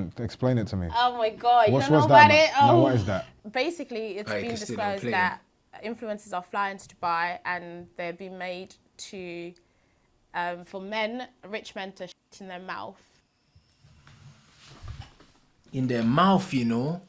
don't. Explain it to me. Oh my God, What's you don't know that about it? Oh. No, what is that? Basically, it's been disclosed that influencers are flying to Dubai and they're being made to, for men, rich men to shit in their mouth. In their mouth, you know.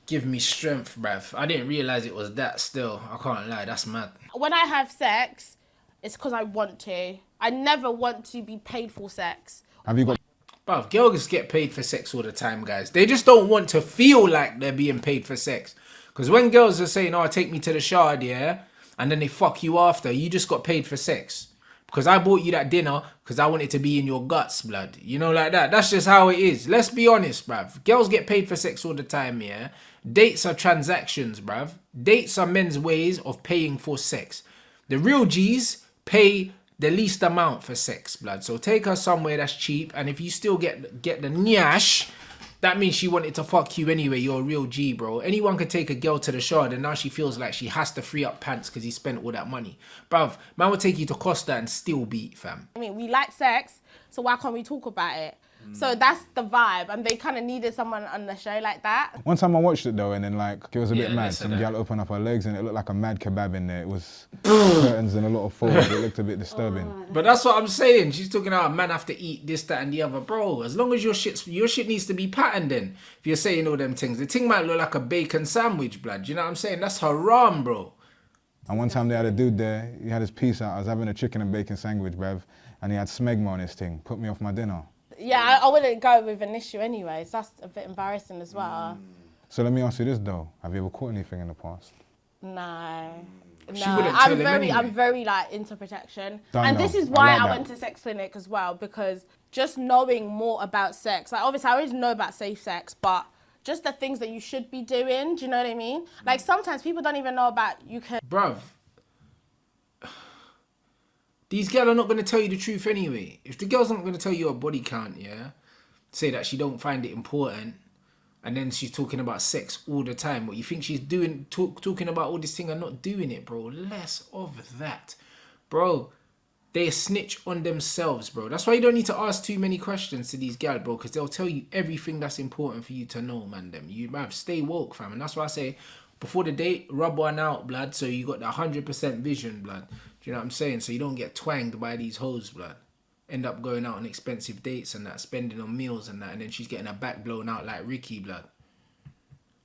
Give me strength, bruv. I didn't realise it was that still. I can't lie, that's mad. When I have sex, it's because I want to. I never want to be paid for sex. Have you got... Bruv, girls get paid for sex all the time, guys. They just don't want to feel like they're being paid for sex. Because when girls are saying, oh, take me to the shard, yeah, and then they fuck you after, you just got paid for sex. Because I bought you that dinner because I want it to be in your guts, blood. You know, like that. That's just how it is. Let's be honest, bruv. Girls get paid for sex all the time, yeah? Dates are transactions, bruv. Dates are men's ways of paying for sex. The real G's pay the least amount for sex, blood. So take her somewhere that's cheap, and if you still get the nyash, that means she wanted to fuck you anyway. You're a real G, bro. Anyone could take a girl to the shard and now she feels like she has to free up pants because he spent all that money. Bruv, man will take you to Costa and still beat, fam. I mean, we like sex, so why can't we talk about it? So that's the vibe, and they kind of needed someone on the show like that. One time I watched it though, and then like it was a bit mad. Some girl opened up her legs, and it looked like a mad kebab in there. It was curtains and a lot of fold. It looked a bit disturbing. But that's what I'm saying. She's talking about man have to eat this, that, and the other, bro. As long as your shit needs to be patterned. Then if you're saying all them things, the thing might look like a bacon sandwich, blood. You know what I'm saying? That's haram, bro. And one time they had a dude there. He had his piece out. I was having a chicken and bacon sandwich, bruv, and he had smegma on his thing. Put me off my dinner. Yeah, I wouldn't go with an issue anyway, so that's a bit embarrassing as well. So let me ask you this though, have you ever caught anything in the past? No. I'm very like into protection. This is why I went to sex clinic as well, because just knowing more about sex, like obviously I already know about safe sex, but just the things that you should be doing, do you know what I mean? Like sometimes people don't even know about Bruv. These girls are not going to tell you the truth anyway. If the girl's not going to tell you her body count, yeah, say that she don't find it important, and then she's talking about sex all the time, what you think she's doing, talking about all this thing and not doing it, bro. Less of that. Bro, they snitch on themselves, bro. That's why you don't need to ask too many questions to these gals, bro, because they'll tell you everything that's important for you to know, man. You have stay woke, fam. And that's why I say, before the date, rub one out, blood, so you got the 100% vision, blood. Do you know what I'm saying? So you don't get twanged by these hoes, blood. End up going out on expensive dates and that, spending on meals and that, and then she's getting her back blown out like Ricky, blood.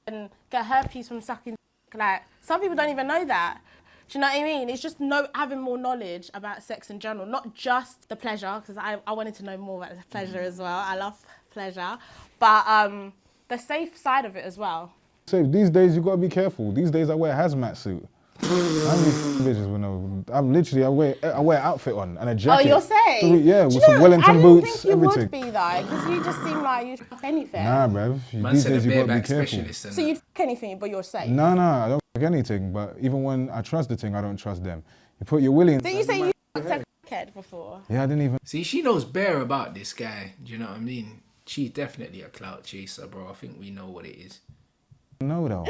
And get herpes from sucking, like, some people don't even know that. Do you know what I mean? It's just having more knowledge about sex in general, not just the pleasure, because I wanted to know more about the pleasure as well. I love pleasure, but the safe side of it as well. So these days you gotta be careful. These days I wear a hazmat suit. I wear an outfit on and a jacket. Oh, you're saying? Yeah, with some Wellington boots, everything. I didn't think you would be though, because you just seem like you'd fuck anything. Nah, bruv. These days you gotta be careful. So you'd fuck anything, but you're safe? No, I don't fuck anything. But even when I trust the thing, I don't trust them. You put your willy in. Did you say you fucked a crackhead before? Yeah, I didn't even. See, she knows bare about this guy. Do you know what I mean? She's definitely a clout chaser, bro. I think we know what it is. No, though.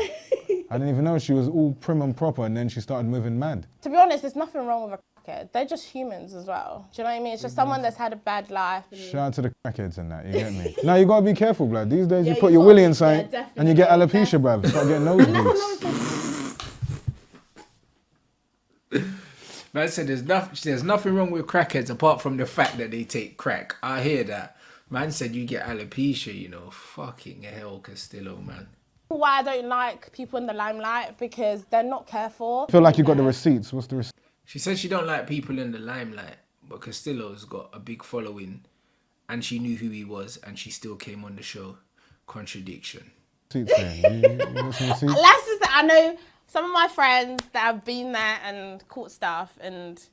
I didn't even know she was all prim and proper, and then she started moving mad. To be honest, there's nothing wrong with a crackhead. They're just humans as well. Do you know what I mean? It's just someone that's had a bad life. Shout out to the crackheads and that, you get me? No, you gotta be careful, blood. These days you put your willy in something and you get alopecia, bruv. Start getting nosebleeds. Man said there's nothing wrong with crackheads apart from the fact that they take crack. I hear that. Man said you get alopecia, you know. Fucking hell, Castillo, man. Why I don't like people in the limelight, because they're not careful. I feel like you got the receipts. What's the receipt? She said she don't like people in the limelight, but Castillo's got a big following and she knew who he was and she still came on the show. Contradiction. You got some receipts? Let's just say, I know some of my friends that have been there and caught stuff, and...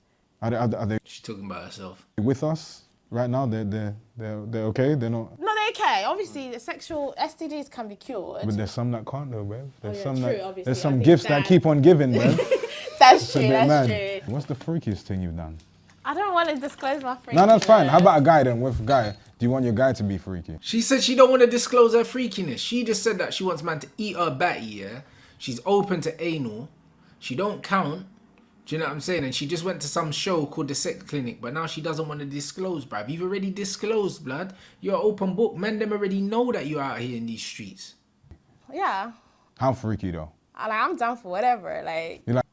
Are they... She's talking about herself. With us right now? They're okay? They're not... No, they're okay. Obviously, the sexual STDs can be cured. But there's some that can't though, bruv. There's there's some gifts that keep on giving, bruv. That's true, that's true. What's the freakiest thing you've done? I don't want to disclose my freakiness. No, that's fine. How about a guy then? With a guy, do you want your guy to be freaky? She said she don't want to disclose her freakiness. She just said that she wants man to eat her batty, yeah? She's open to anal. She don't count. Do you know what I'm saying? And she just went to some show called the Sex Clinic, but now she doesn't want to disclose, bruv. You've already disclosed, blood. You're an open book. Men them already know that you're out here in these streets. Yeah. How freaky though? I'm down for whatever. Like, You like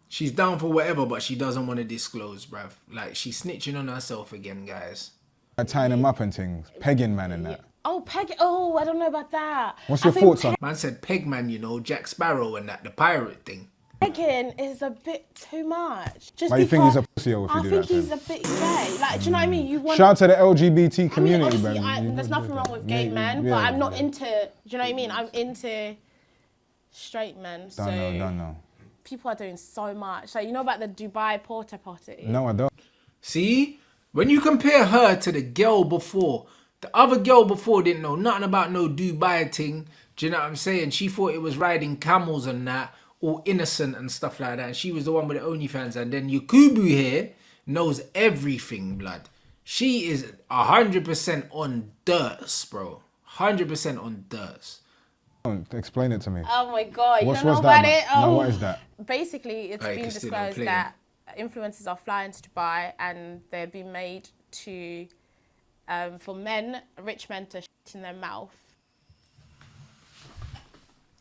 She's down for whatever, but she doesn't want to disclose, bruv. Like, she's snitching on herself again, guys. tying them up and things, pegging man and that. oh, Peg. Oh, I don't know about that. What's I your think thoughts on? Man said Pegman, you know, Jack Sparrow and that, the pirate thing. Pegging is a bit too much. Just Why you think he's a because pussy if you I do think that? he's a bit gay. Like, do you know what I mean? You want. Shout out to the LGBT I mean, community, obviously, man. there's nothing wrong with gay men, but I'm not into. Do you know what I mean? I'm into straight men. Don't know. People are doing so much. Like, you know about the Dubai porta potty? No, I don't. See? When you compare her to the girl before, the other girl before didn't know nothing about no Dubai thing. Do you know what I'm saying? She thought it was riding camels and that, all innocent and stuff like that. And she was the one with the OnlyFans. And then Yakubu here knows everything, blood. She is 100% on dirt, bro. 100% on dirt. Explain it to me. Oh my god, you What's don't know that about it? No, Oh. what is that? Basically, it's Hey, been Castillo, disclosed play that influencers are flying to Dubai and they're being made to, for men, rich men to shit in their mouth.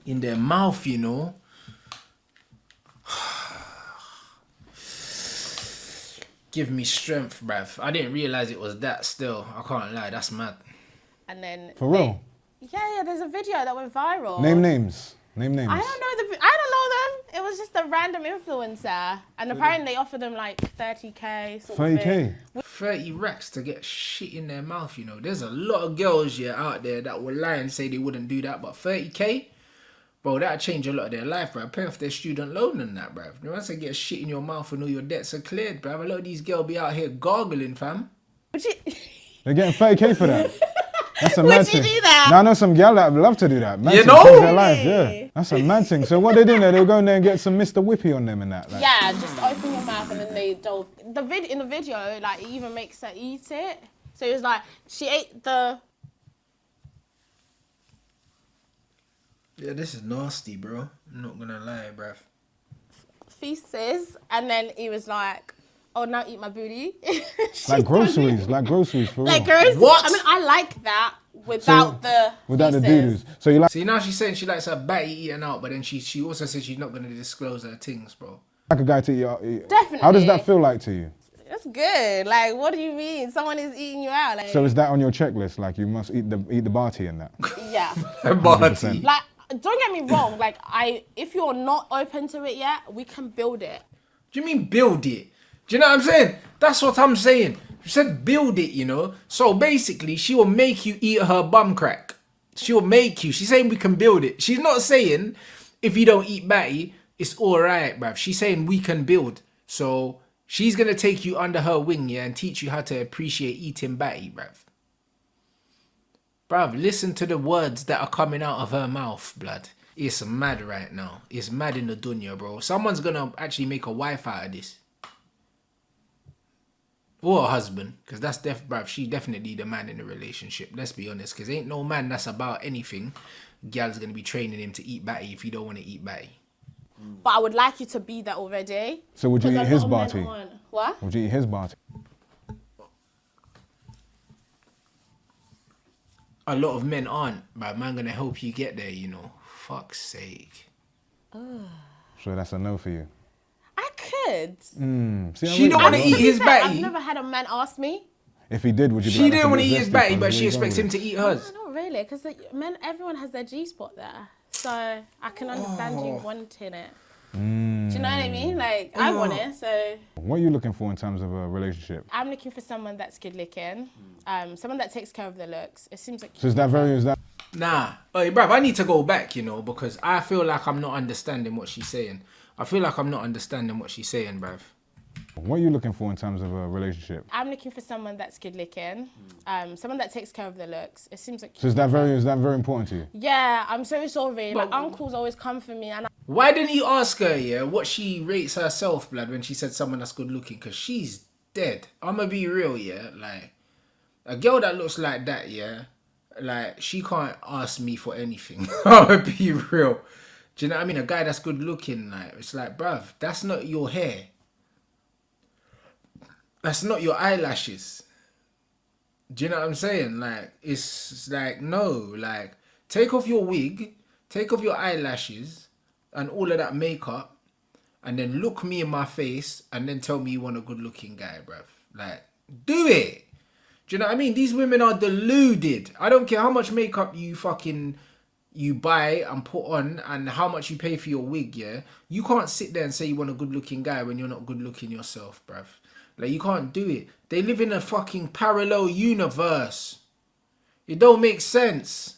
In their mouth, you know. Give me strength, bruv. I didn't realise it was that still. I can't lie, that's mad. And then... For real? Yeah, there's a video that went viral. Name names. Name names. I don't know them. It was just a random influencer. And apparently they offered them like 30k sort of 30k. thing. 30 racks to get shit in their mouth, you know. There's a lot of girls out there that will lie and say they wouldn't do that, but 30k, bro, that'll change a lot of their life, bro. Pay off their student loan and that, bro. Once they get shit in your mouth and all your debts are cleared, bro. A lot of these girls be out here gargling, fam. Would you... They're getting 30k for that. That's a Would mad you thing. do that? Now I know some gal that would love to do that. Mad You thing, know? change their life, yeah. That's a mad thing. So what they doing there? They'll go in there and get some Mr. Whippy on them and that. Like. Yeah, just open your mouth and then they'll... In the video, like, it even makes her eat it. So it was like, she ate the... Yeah, this is nasty, bro. I'm not gonna lie, bruv. feces, and then he was like, "Oh, now eat my booty." Like groceries for real. Like groceries. What? I mean, I like that without the without the feces. doo-doos. So you like See, now she's saying she likes her batty eaten out, but then she also said she's not gonna disclose her things, bro. a guy to eat. Definitely. How does that feel like to you? That's good. Like, what do you mean? Someone is eating you out. Like, So is that on your checklist? Like you must eat the barty and that. yeah. Barty. Like, don't get me wrong. Like, if you're not open to it yet, we can build it. Do you mean build it? Do you know what I'm saying? That's what I'm saying. She said build it, you know. So basically, she will make you eat her bum crack. She'll make you. She's saying we can build it. She's not saying if you don't eat batty, it's all right, bruv. She's saying we can build. So she's going to take you under her wing, yeah, and teach you how to appreciate eating batty, bruv. Bruv, listen to the words that are coming out of her mouth, blood. It's mad right now. It's mad in the dunya, bro. Someone's going to actually make a wife out of this. Or a husband. Because that's bruv, she definitely the man in the relationship. Let's be honest. Because ain't no man that's about anything. Gal's going to be training him to eat batty if you don't want to eat batty. But I would like you to be that already. So would you eat Because a his lot of men barty? aren't. What? Would you eat his barty? A lot of men aren't, but man gonna help you get there, you know. Fuck's sake. So that's a no for you. I could. See, She don't want to eat his I've batty. never had a man ask me. If he did, would you? Be She like, didn't want to "That's a eat his bit batty, zesty, but fam. she Where you expects going him to with eat No, hers. not really, because everyone has their G-spot there. So I can understand you wanting it. Do you know what I mean? Like, I want it, so... it? What are you looking for in terms of a relationship? I'm looking for someone that's good looking, someone that takes care of their looks. It seems like... So is that Nah. Hey, bruv, I need to go back, you know, because I feel like I'm not understanding what she's saying. I feel like I'm not understanding what she's saying, bruv. What are you looking for in terms of a relationship? I'm looking for someone that's good looking, someone that takes care of their looks. It seems like... So is that very important to you? Yeah, I'm so sorry. Like, uncles always come for me and Why didn't you ask her, yeah, what she rates herself, blood, when she said someone that's good looking? Because she's dead. I'm going to be real, yeah? Like, a girl that looks like that, yeah? Like, she can't ask me for anything. I'm going to be real. Do you know what I mean? A guy that's good looking, like, it's like, bruv, that's not your hair. That's not your eyelashes. Do you know what I'm saying? Like, it's like, no, like, take off your wig, take off your eyelashes and all of that makeup, and then look me in my face and then tell me you want a good looking guy, bruv. Like, do it. Do you know what I mean? These women are deluded. I don't care how much makeup you buy and put on and how much you pay for your wig, yeah? You can't sit there and say you want a good looking guy when you're not good looking yourself, bruv. Like, you can't do it. They live in a fucking parallel universe. It don't make sense.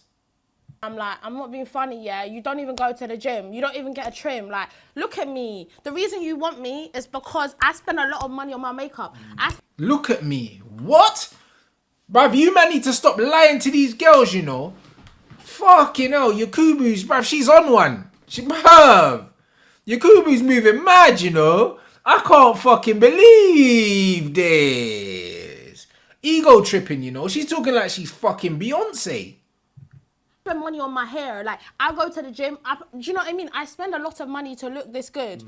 I'm like, I'm not being funny, yeah? You don't even go to the gym. You don't even get a trim. Like, look at me. The reason you want me is because I spend a lot of money on my makeup. Look at me. What? Bruv, you man need to stop lying to these girls, you know. Fucking hell, Yakubu's, bruv, she's on one. Bruv, Yakubu's moving mad, you know. I can't fucking believe this. Ego tripping, you know. She's talking like she's fucking Beyonce. Spend money on my hair. Like, I go to the gym. Do you know what I mean? I spend a lot of money to look this good.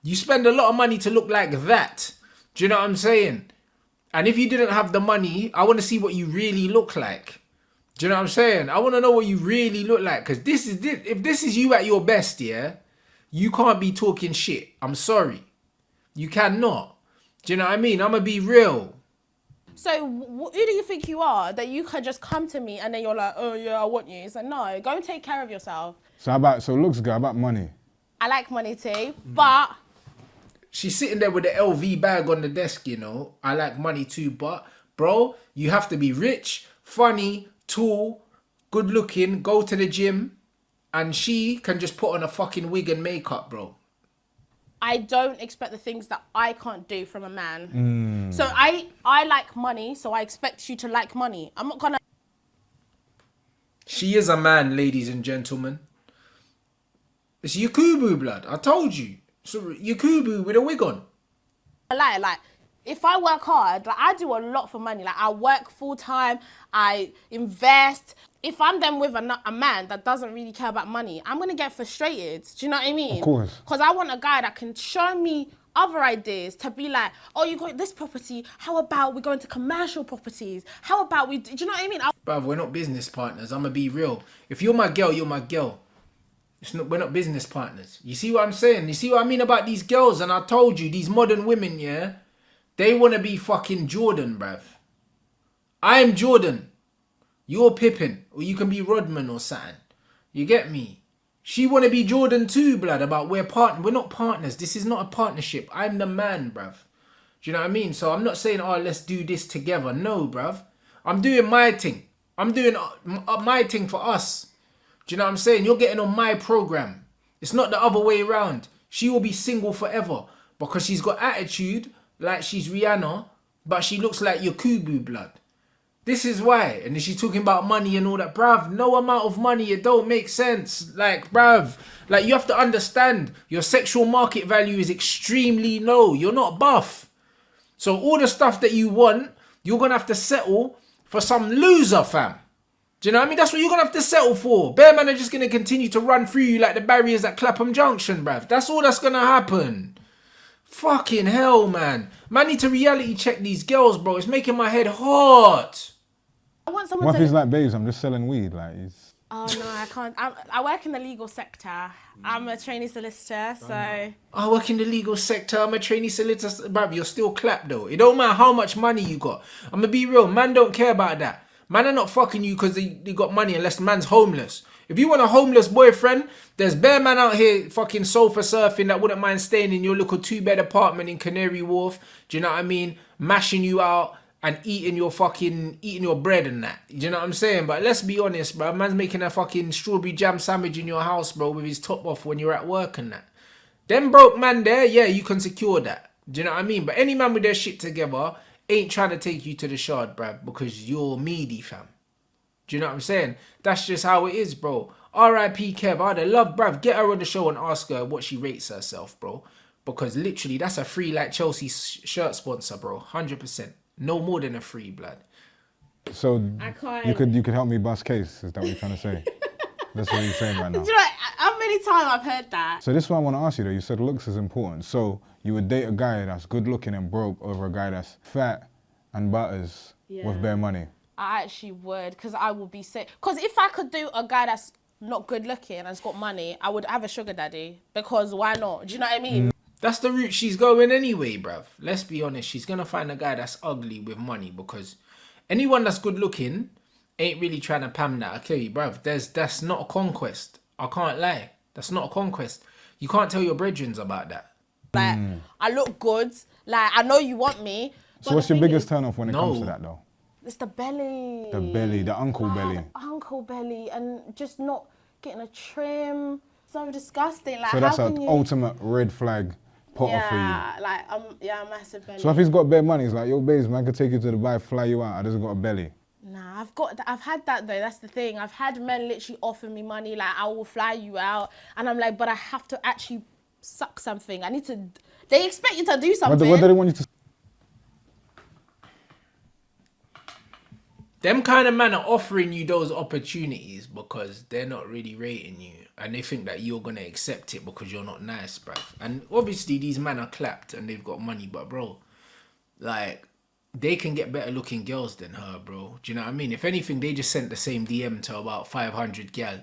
You spend a lot of money to look like that. Do you know what I'm saying? And if you didn't have the money, I want to see what you really look like. Do you know what I'm saying? I want to know what you really look like. Because if this is you at your best, yeah, you can't be talking shit. I'm sorry. You cannot. Do you know what I mean? I'm going to be real. So who do you think you are that you can just come to me and then you're like, oh yeah, I want you? It's like, no, go and take care of yourself. So looks good, about money? I like money too, but... She's sitting there with the LV bag on the desk, you know. I like money too, but bro, you have to be rich, funny, tall, good looking, go to the gym, and she can just put on a fucking wig and makeup, bro. I don't expect the things that I can't do from a man. So I like money, so I expect you to like money. I'm not gonna... She is a man, ladies and gentlemen. It's Yakubu, blood. I told you. So Yakubu with a wig on. Like, if I work hard, like, I do a lot for money. Like, I work full time, I invest. If I'm then with a man that doesn't really care about money, I'm gonna get frustrated. Do you know what I mean? Of course. Because I want a guy that can show me other ideas to be like, oh, you got this property. How about we go into commercial properties? How about we? Do you know what I mean? Bruv, we're not business partners. I'm gonna be real. If you're my girl, you're my girl. We're not business partners. You see what I'm saying? You see what I mean about these girls? And I told you, these modern women, yeah, they want to be fucking Jordan, bruv. I'm Jordan. You're Pippin. Or you can be Rodman or something. You get me? She want to be Jordan too, blood, about we're not partners. This is not a partnership. I'm the man, bruv. Do you know what I mean? So I'm not saying, oh, let's do this together. No, bruv. I'm doing my thing. I'm doing my thing for us. Do you know what I'm saying? You're getting on my program. It's not the other way around. She will be single forever because she's got attitude like she's Rihanna, but she looks like Yakubu, blood. This is why. And then she's talking about money and all that. Bruv, no amount of money, it don't make sense. Like, bruv, like, you have to understand your sexual market value is extremely low. You're not buff. So all the stuff that you want, you're going to have to settle for some loser, fam. Do you know what I mean? That's what you're going to have to settle for. Bear man are just going to continue to run through you like the barriers at Clapham Junction, bruv. That's all that's going to happen. Fucking hell, man. Man need to reality check these girls, bro. It's making my head hot. I want someone What if he's like, babes, I'm just selling weed? Like, he's... Oh, no, I can't. I work in the legal sector. I'm a trainee solicitor, so... I work in the legal sector. I'm a trainee solicitor. Bruv, you're still clapped, though. It don't matter how much money you got. I'm going to be real. Man don't care about that. Man are not fucking you because they got money unless the man's homeless. If you want a homeless boyfriend, there's bare man out here fucking sofa surfing that wouldn't mind staying in your little 2-bed apartment in Canary Wharf. Do you know what I mean? Mashing you out and eating your bread and that. Do you know what I'm saying? But let's be honest, bro. Man's making a fucking strawberry jam sandwich in your house, bro, with his top off when you're at work and that. Them broke man there, yeah, you can secure that. Do you know what I mean? But any man with their shit together ain't trying to take you to the shard, bruv, because you're meaty, fam. Do you know what I'm saying? That's just how it is, bro. R.I.P. Kev. I'd love, bruv, get her on the show and ask her what she rates herself, bro. Because literally, that's a free, like, Chelsea shirt sponsor, bro. 100%. No more than a free, blood. So you could help me bust case, is that what you're trying to say? That's what you're saying right now. Do you know how many times I've heard that? So this is what I want to ask you though. You said looks is important. So you would date a guy that's good looking and broke over a guy that's fat and butters with bare money? I actually would, because I would be sick. Because if I could do a guy that's not good looking and has got money, I would have a sugar daddy. Because why not? Do you know what I mean? That's the route she's going anyway, bruv. Let's be honest. She's going to find a guy that's ugly with money, because anyone that's good looking ain't really trying to pam that. I tell you, bruv, that's not a conquest. I can't lie. That's not a conquest. You can't tell your brethrens about that. Like, I look good. Like, I know you want me. So what's your biggest turn off when it comes to that though? It's the belly. The belly, the uncle belly. The uncle belly, and just not getting a trim. So disgusting. Like, So that's how an can you... ultimate red flag potter for you. Yeah, like, a massive belly. So if he's got bare money, he's like, yo, babes, man, I could take you to Dubai, fly you out. I just got a belly. Nah, I've had that though. That's the thing. I've had men literally offer me money, like, I will fly you out, and I'm like, but I have to actually suck something. I need to. They expect you to do something. What do they want you to? Them kind of men are offering you those opportunities because they're not really rating you, and they think that you're gonna accept it because you're not nice, bruv. And obviously these men are clapped and they've got money, but bro, like, they can get better looking girls than her, bro. Do you know what I mean? If anything, they just sent the same DM to about 500 gal.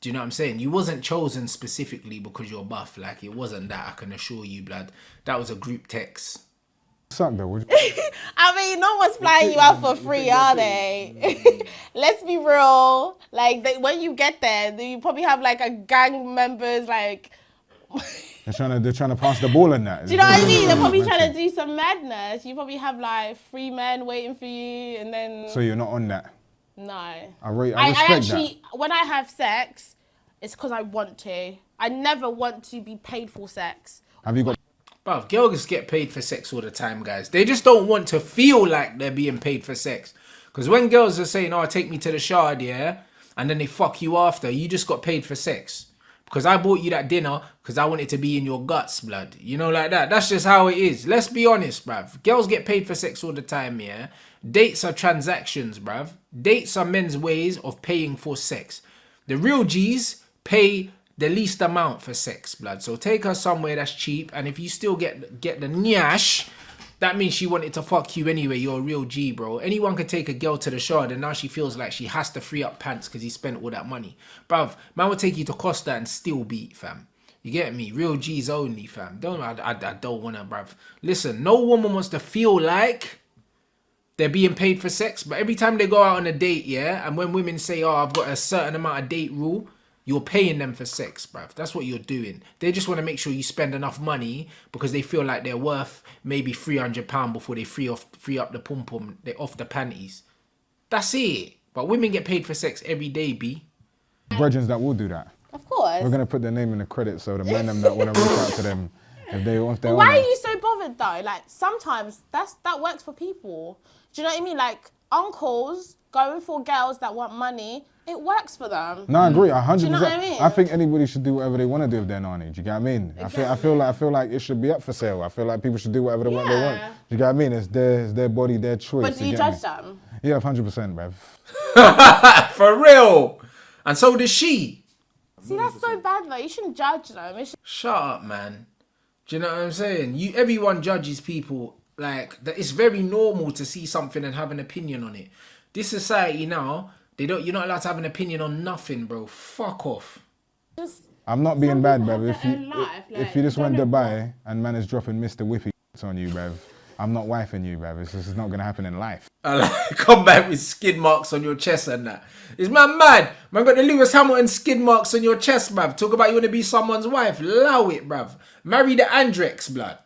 Do you know what I'm saying? You wasn't chosen specifically because you're buff. Like, it wasn't that, I can assure you, blood. That was a group text. Suck though, would I mean, no one's flying you out for free, are they? Let's be real. Like, when you get there, you probably have like a gang members, like. They're trying to pass the ball in that. Do you know what I mean? They're probably trying to do some madness. You probably have like 3 men waiting for you, and then. So you're not on that. No. I respect I actually, that. when I have sex, it's because I want to. I never want to be paid for sex. Have you got? Bruv, girls get paid for sex all the time, guys. They just don't want to feel like they're being paid for sex. Because when girls are saying, oh, take me to the shard, yeah, and then they fuck you after, you just got paid for sex. Because I bought you that dinner because I want it to be in your guts, blood. You know, like that. That's just how it is. Let's be honest, bruv. Girls get paid for sex all the time, yeah? Dates are transactions, bruv. Dates are men's ways of paying for sex. The real G's pay the least amount for sex, blood. So take her somewhere that's cheap, and if you still get the nyash, that means she wanted to fuck you anyway. You're a real G, bro. Anyone could take a girl to the shard, and now she feels like she has to free up pants because he spent all that money. Bruv, man will take you to Costa and still beat, fam. You get me? Real G's only, fam. I don't want to, bruv. Listen, no woman wants to feel like they're being paid for sex, but every time they go out on a date, yeah, and when women say, oh, I've got a certain amount of date rule, you're paying them for sex, bruv. That's what you're doing. They just want to make sure you spend enough money because they feel like they're worth maybe £300 before they free up the pum-pum, they off the panties. That's it. But women get paid for sex every day, B. Brethren that will do that. Of course. We're going to put their name in the credits so the men that want to reach out to them, if they want their Why are you so bothered though? Like, sometimes that works for people. Do you know what I mean? Like, uncles going for girls that want money, it works for them. No, I agree, 100%. Do you know what I mean? I think anybody should do whatever they want to do with their nanny. Do you get what I mean? Exactly. I feel like it should be up for sale. I feel like people should do whatever they want. Do you get what I mean? It's their body, their choice. But do you judge them? Yeah, 100%, bruv. For real. And so does she. See, that's so bad though. You shouldn't judge them. Shut up, man. Do you know what I'm saying? Everyone judges people. Like, it's very normal to see something and have an opinion on it. This society now, you're not allowed to have an opinion on nothing, bro. Fuck off. I'm not being bad, bruv. If you just went to Dubai and man is dropping Mr. Whippy on you, bruv, I'm not wifing you, bruv. It's just not going to happen in life. Come back with skid marks on your chest and that. Is man mad? Man got the Lewis Hamilton skid marks on your chest, bruv. Talk about you want to be someone's wife. Allow it, bruv. Marry the Andrex, blood.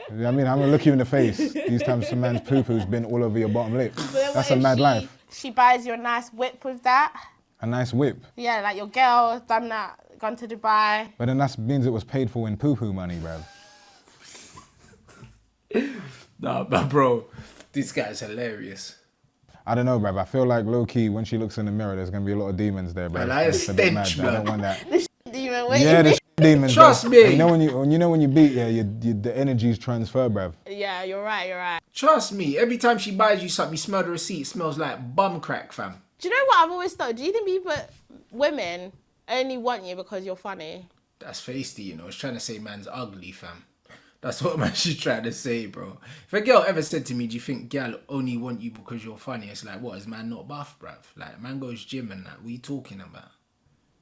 I mean, I'm going to look you in the face. These times some man's poo-poo's been all over your bottom lip. That's a mad life. She buys you a nice whip with that. A nice whip. Yeah, like your girl done that, gone to Dubai. But then that means it was paid for in poo-poo money, bruv. Nah, but bro, this guy's hilarious. I don't know, bruv. I feel like low-key, when she looks in the mirror, there's going to be a lot of demons there, bruv. Like a stench, I don't want that. Demon, yeah, the demons. Trust me. You know when you beat, the energies transfer, bruv. Yeah, you're right. Trust me. Every time she buys you something, you smell the receipt. It smells like bum crack, fam. Do you know what I've always thought? Do you think women only want you because you're funny. That's feisty, you know. It's trying to say man's ugly, fam. That's what man she's trying to say, bro. If a girl ever said to me, do you think gal only want you because you're funny? It's like, what, is man not buff, bruv? Like, man goes gym and that. What are you talking about?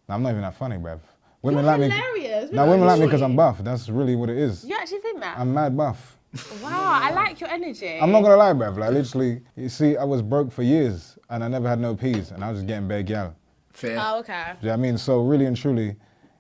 I'm not even that funny, bruv. You're Women like hilarious. me. No, women like me because I'm buff. That's really what it is. You actually think that? I'm mad buff. Wow, I like your energy. I'm not gonna lie, bruv. Like literally, you see, I was broke for years and I never had no peas and I was just getting bare gal. Fair. Oh, okay. Do you know what I mean? So really and truly,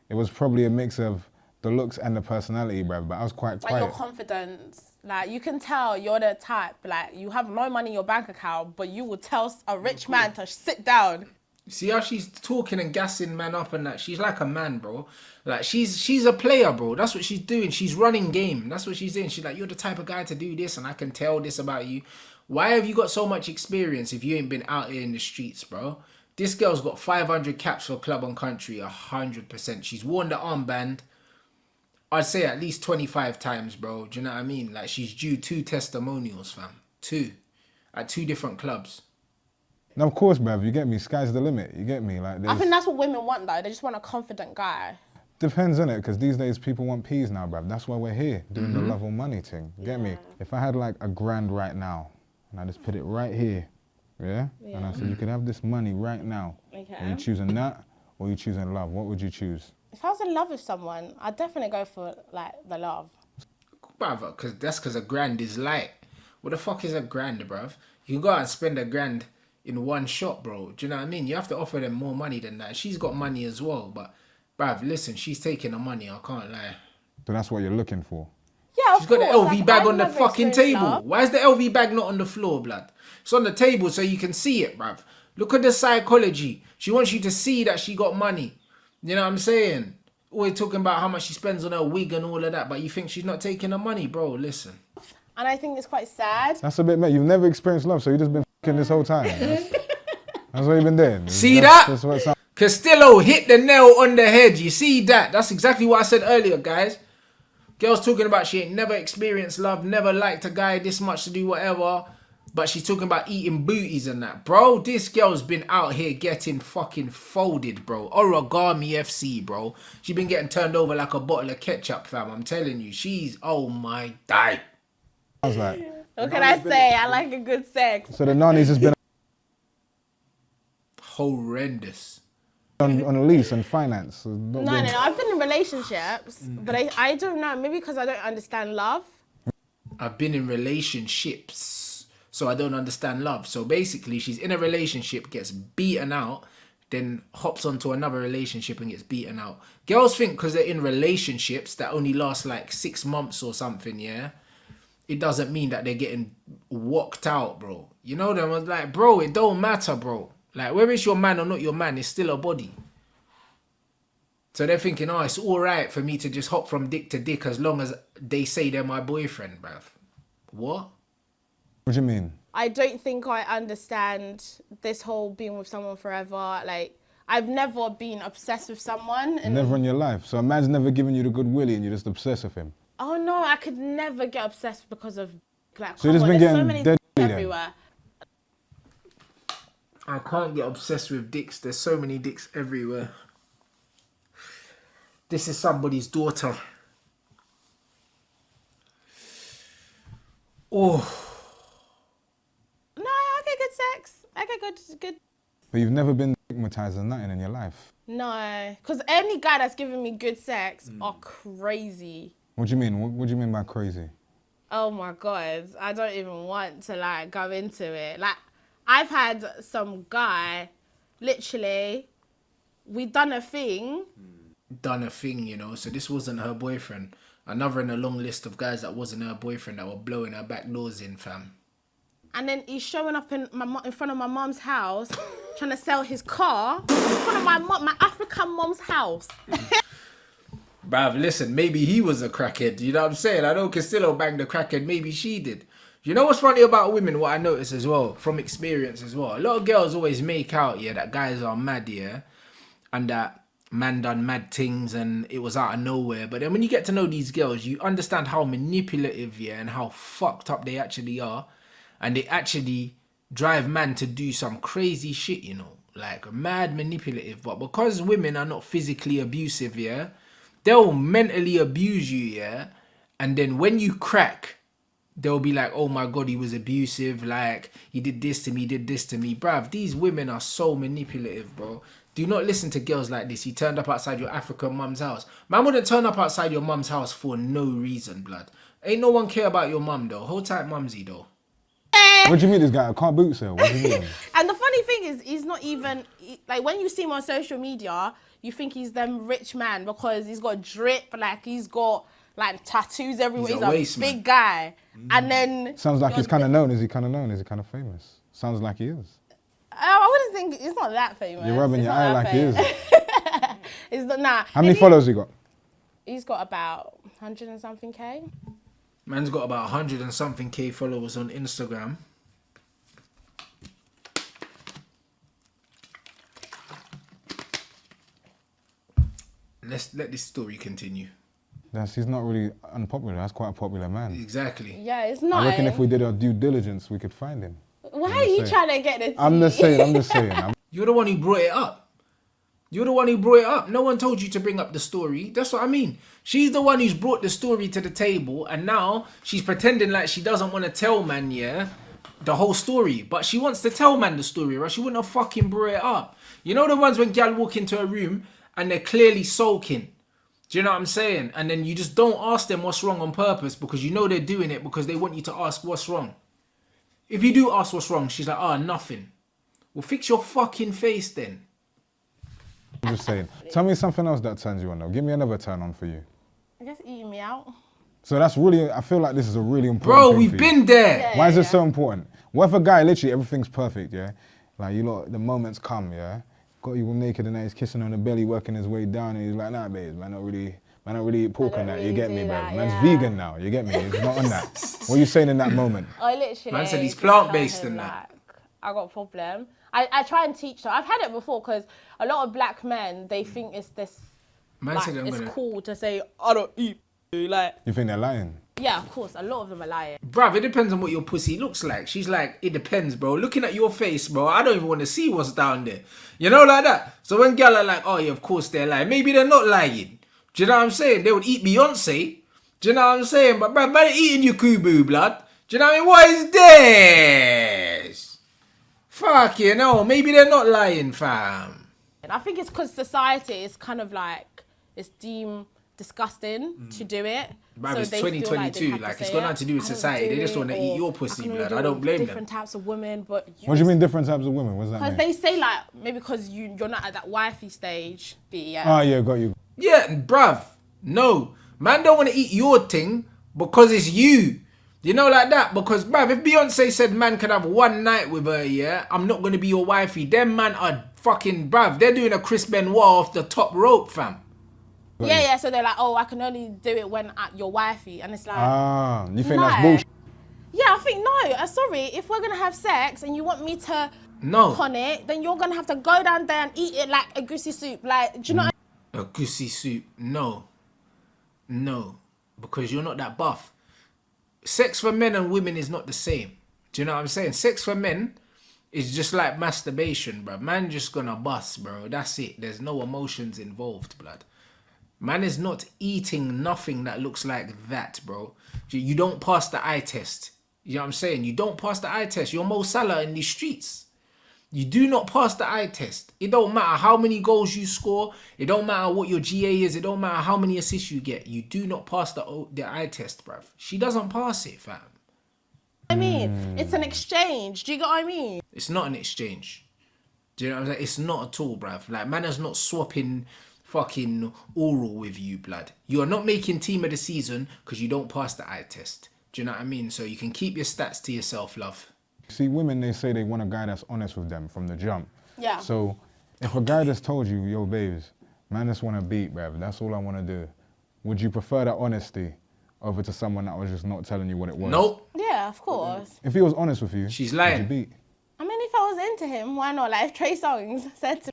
it was probably a mix of the looks and the personality, bruv. But I was quite Like quiet. your confidence. Like you can tell you're the type, like you have no money in your bank account, but you will tell a rich man to sit down. See how she's talking and gassing man up and that? She's like a man, bro. Like, she's a player, bro. That's what she's doing. She's running game. That's what she's doing. She's like, you're the type of guy to do this and I can tell this about you. Why have you got so much experience if you ain't been out here in the streets, bro? This girl's got 500 caps for club and country, 100%. She's worn the armband, I'd say at least 25 times, bro. Do you know what I mean? Like, she's due 2 testimonials, fam. 2. At 2 different clubs. No, of course, bruv. You get me. Sky's the limit. You get me. Like, I think that's what women want, though. They just want a confident guy. depends on it, because these days people want peas now, bruv. That's why we're here doing the love or money thing. You get me? If I had like $1,000 right now, and I just put it right here, yeah, and I said you could have this money right now. Okay. Are you choosing that or you choosing love? What would you choose? If I was in love with someone, I'd definitely go for like the love. Brother, that's because $1,000 is light. What the fuck is $1,000, bruv? You can go out and spend $1,000 in one shot, bro. Do you know what I mean? You have to offer them more money than that. She's got money as well, but bruv, listen, she's taking the money. I can't lie. So that's what you're looking for. Yeah, She's got the LV bag on the I've never fucking experienced table. love. Why is the LV bag not on the floor, blood? It's on the table so you can see it, bruv. Look at the psychology. She wants you to see that she got money. You know what I'm saying? Always talking about how much she spends on her wig and all of that, but you think she's not taking the money, bro? Listen. And I think it's quite sad. That's a bit, mate. You've never experienced love, so you've just been f***ing this whole time. That's what you've been doing. See That's what it that? sounds. Castillo hit the nail on the head. You see that? That's exactly what I said earlier, guys. Girl's talking about she ain't never experienced love, never liked a guy this much to do whatever. But she's talking about eating booties and that. Bro, this girl's been out here getting fucking folded, bro. Origami FC, bro. She been getting turned over like a bottle of ketchup, fam. I'm telling you. She's, oh my die. I was like, What can I say? I like a good sex. so the nanny's just been Horrendous. on a lease and finance. So not No, being- no, no. I've been in relationships, but I don't know. Maybe because I don't understand love. I've been in relationships, so I don't understand love. So basically, she's in a relationship, gets beaten out, then hops onto another relationship and gets beaten out. Girls think because they're in relationships that only last like 6 months or something, yeah, it doesn't mean that they're getting walked out, bro. You know them? I was like, bro, it don't matter, bro. Like, whether it's your man or not your man, it's still a body. So they're thinking, oh, it's all right for me to just hop from dick to dick as long as they say they're my boyfriend, bruv. What? What do you mean? I don't think I understand this whole being with someone forever. Like, I've never been obsessed with someone. And Never in your life. So a man's never given you the good willy and you're just obsessed with him. oh no, I could never get obsessed because of like. So you've just come on, been there's so getting many dead dicks then? everywhere. I can't get obsessed with dicks. There's so many dicks everywhere. This is somebody's daughter. Oh. No, I get good sex. I get good. But you've never been stigmatized or nothing in your life. No, because any guy that's giving me good sex are crazy. What do you mean? What do you mean by crazy? Oh my God, I don't even want to like go into it. Like, I've had some guy, literally, we done a thing. Done a thing, you know. So this wasn't her boyfriend. Another in a long list of guys that wasn't her boyfriend that were blowing her back doors in, fam. And then he's showing up in front of my mom's house, trying to sell his car in front of my African mom's house. Bruv, listen, maybe he was a crackhead. You know what I'm saying? I know Castillo banged a crackhead. Maybe she did. You know what's funny about women? What I notice as well, from experience as well. A lot of girls always make out, yeah, that guys are mad, yeah. And that man done mad things and it was out of nowhere. But then when you get to know these girls, you understand how manipulative, yeah, and how fucked up they actually are. And they actually drive man to do some crazy shit, you know. like mad manipulative. But because women are not physically abusive, yeah, they'll mentally abuse you, yeah, and then when you crack, they'll be like, oh my god, he was abusive, like he did this to me, bruv. These women are so manipulative, bro. Do not listen to girls like this. He turned up outside your African mum's house. Man wouldn't turn up outside your mum's house for no reason, blood. Ain't no one care about your mum though. Hold tight, mumsy though. What do you mean this guy? I can't boot sale. What do you mean? And the funny thing is, he's not even, like, when you see him on social media, you think he's them rich man because he's got drip, like, he's got, like, tattoos everywhere. He's a waste big man. guy. And then... Sounds like he's kind of known. Is he kind of known? Is he kind of famous? Sounds like he is. I wouldn't think, he's not that famous. You're rubbing It's your not eye that like he is. famous. It's not, nah. How many followers he got? He's got about 100 and something K. Man's got about 100 and something K followers on Instagram. Let's let this story continue. He's not really unpopular. That's quite a popular man. Exactly. Yeah, it's not. I reckon if we did our due diligence, we could find him. Why are you trying to get the tea? I'm just saying. You're the one who brought it up. You're the one who brought it up. No one told you to bring up the story. That's what I mean. She's the one who's brought the story to the table, and now she's pretending like she doesn't want to tell man, yeah, the whole story. But she wants to tell man the story, right? She wouldn't have fucking brought it up. You know the ones when gal walk into a room and they're clearly sulking. Do you know what I'm saying? And then you just don't ask them what's wrong on purpose because you know they're doing it because they want you to ask what's wrong. If you do ask what's wrong, she's like, oh, nothing. Well, fix your fucking face then. I'm just saying. Tell me something else that turns you on though. Give me another turn on for you. I guess eating me out. So that's really, I feel like this is a really important Bro, thing we've for you. been there. Yeah. Why is it so important? What if a guy, literally everything's perfect, yeah? Like, you lot, the moments come, yeah? Got you all naked and then he's kissing on the belly, working his way down, and he's like, nah, babes, man, not really eat pork don't and that, really you get do me, bro. that, Man's yeah. vegan now, you get me? He's not on that. What are you saying in that moment? I literally... Man said he's just plant-based tell him, and that. like, I got a problem. I try and teach them. I've had it before because a lot of black men, they think it's this... Man like, said I'm it's gonna... cool to say, I don't eat. Like, You think they're lying? yeah, of course, a lot of them are lying. Bruv, it depends on what your pussy looks like. She's like, it depends, bro. Looking at your face, bro, I don't even want to see what's down there. You know, like that. So when gal are like, oh yeah, of course they're lying. Maybe they're not lying. Do you know what I'm saying? They would eat Beyonce. Do you know what I'm saying? But bruv, man, eating your kubu, blood. Do you know what I mean? What is this? Fuck you know. Maybe they're not lying, fam. And I think it's because society is kind of like, it's deemed disgusting to do it. Bruv, it's they feel like they 2022. have to Like, it's say got it. nothing to do with I don't society. They do just it, want to eat or your pussy, I can only blood. do I it don't with blame them. different types of women, but What do you mean different types of women? What does that because mean? they say like maybe because you're not at that wifey stage. Yeah. Oh yeah, got you. Yeah, bruv. No. Man don't want to eat your thing because it's you. You know, like that. Because, bruv, if Beyonce said man could have one night with her, yeah, I'm not going to be your wifey. Them man are fucking, bruv. They're doing a Chris Benoit off the top rope, fam. Yeah. So they're like, oh, I can only do it when at your wifey, and it's like, You think that's no. bullshit? Yeah, I think no. Sorry, if we're gonna have sex and you want me to No. on it, then you're gonna have to go down there and eat it like a goosey soup. Like, do you know? A goosey soup. No. No. Because you're not that buff. Sex for men and women is not the same. Do you know what I'm saying? Sex for men is just like masturbation, bro. Man just gonna bust, bro. That's it. There's no emotions involved, blood. Man is not eating nothing that looks like that, bro. You don't pass the eye test. You know what I'm saying? You don't pass the eye test. You're Mo Salah in the streets. You do not pass the eye test. It don't matter how many goals you score. It don't matter what your GA is. It don't matter how many assists you get. You do not pass the eye test, bruv. She doesn't pass it, fam. I mean, it's an exchange. Do you get what I mean? It's not an exchange. Do you know what I'm saying? It's not at all, bruv. Like, man is not swapping fucking oral with you, blood. You are not making team of the season because you don't pass the eye test. Do you know what I mean? So you can keep your stats to yourself, love. See, women, they say they want a guy that's honest with them from the jump. Yeah. So if a guy just told you, yo, babes, man, just want to beat, bruv, that's all I want to do, would you prefer that honesty over to someone that was just not telling you what it was? Nope. Yeah, of course. If he was honest with you, She's would lying. you beat? I mean, if I was into him, why not? Like, if Trey Songz said to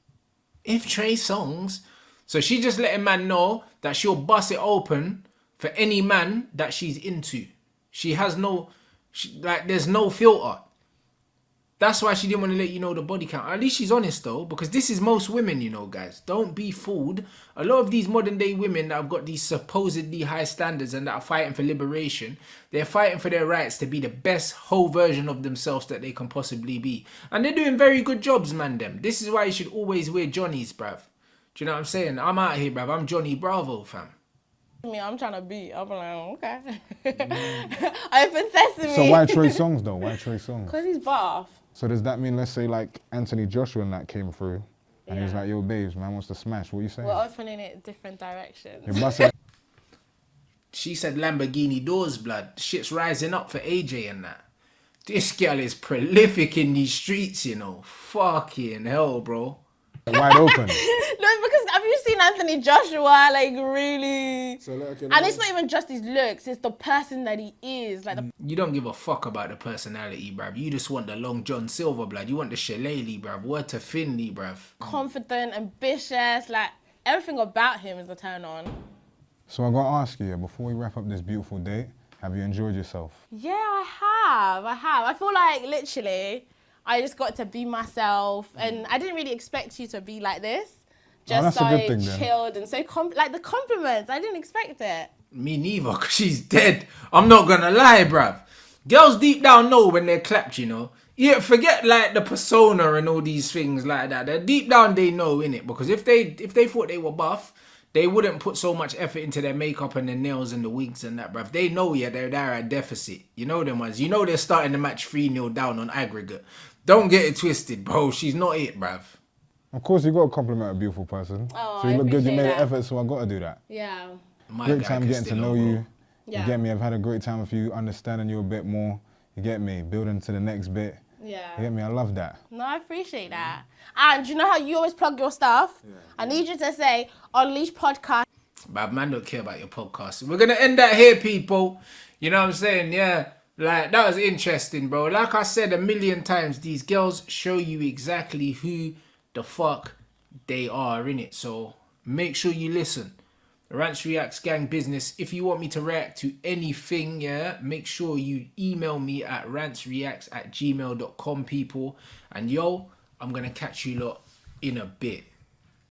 If Trey Songz... So she just letting man know that she'll bust it open for any man that she's into. She has no... like, there's no filter. That's why she didn't want to let you know the body count. At least she's honest though, because this is most women, you know, guys. Don't be fooled. A lot of these modern day women that have got these supposedly high standards and that are fighting for liberation, they're fighting for their rights to be the best whole version of themselves that they can possibly be. And they're doing very good jobs, man, them. This is why you should always wear Johnnies, bruv. Do you know what I'm saying? I'm out here, bruv. I'm Johnny Bravo, fam. I'm trying to beat. I'm like, okay. Open sesame. So why Trey Songz though? Why Trey Songz? Because he's buff. So does that mean, let's say like Anthony Joshua and that came through, and he was like, yo babes, man wants to smash, what are you saying? We're opening it different directions. You're busting. She said Lamborghini doors, blood. Shit's rising up for AJ and that. This girl is prolific in these streets, you know. Fucking hell, bro. Wide open. No, because have you seen Anthony Joshua? Like, really? So, like, and it's not even just his looks, it's the person that he is. Like, You don't give a fuck about the personality, bruv. You just want the Long John Silver, blood. You want the shillelagh, bruv. Word to Finley, bruv. confident, ambitious, like, everything about him is a turn on. So I gotta ask you, before we wrap up this beautiful date, have you enjoyed yourself? Yeah, I have. I feel like, literally, I just got to be myself, and I didn't really expect you to be like this. Just that's so a good thing, then. chilled and so, like, the compliments, I didn't expect it. Me neither, because she's dead. I'm not gonna lie, bruv. Girls deep down know when they're clapped, you know. Yeah, forget like the persona and all these things like that. They're deep down they know, innit? Because if they thought they were buff, they wouldn't put so much effort into their makeup and their nails and the wigs and that, bruv. They know, yeah, they're at deficit. You know them ones. You know they're starting the match 3-0 down on aggregate. Don't get it twisted, bro. She's not it, bruv. Of course, you got to compliment a beautiful person. Oh, so you I look good, you appreciate made that. an effort, so I got to do that. Yeah. My Great guy time getting to Castillo, know bro. you. Yeah. You get me? I've had a great time with you, understanding you a bit more. You get me? Building to the next bit. Yeah. You get me? I love that. No, I appreciate that. And you know how you always plug your stuff? Yeah. I need you to say, Unleash Podcast. But man don't care about your podcast. We're going to end that here, people. You know what I'm saying? Yeah. Like, that was interesting, bro. Like I said a million times, these girls show you exactly who the fuck they are, innit? So make sure you listen. Rants Reacts Gang Business. If you want me to react to anything, yeah, make sure you email me at rantsreacts@gmail.com, people. And yo, I'm going to catch you lot in a bit.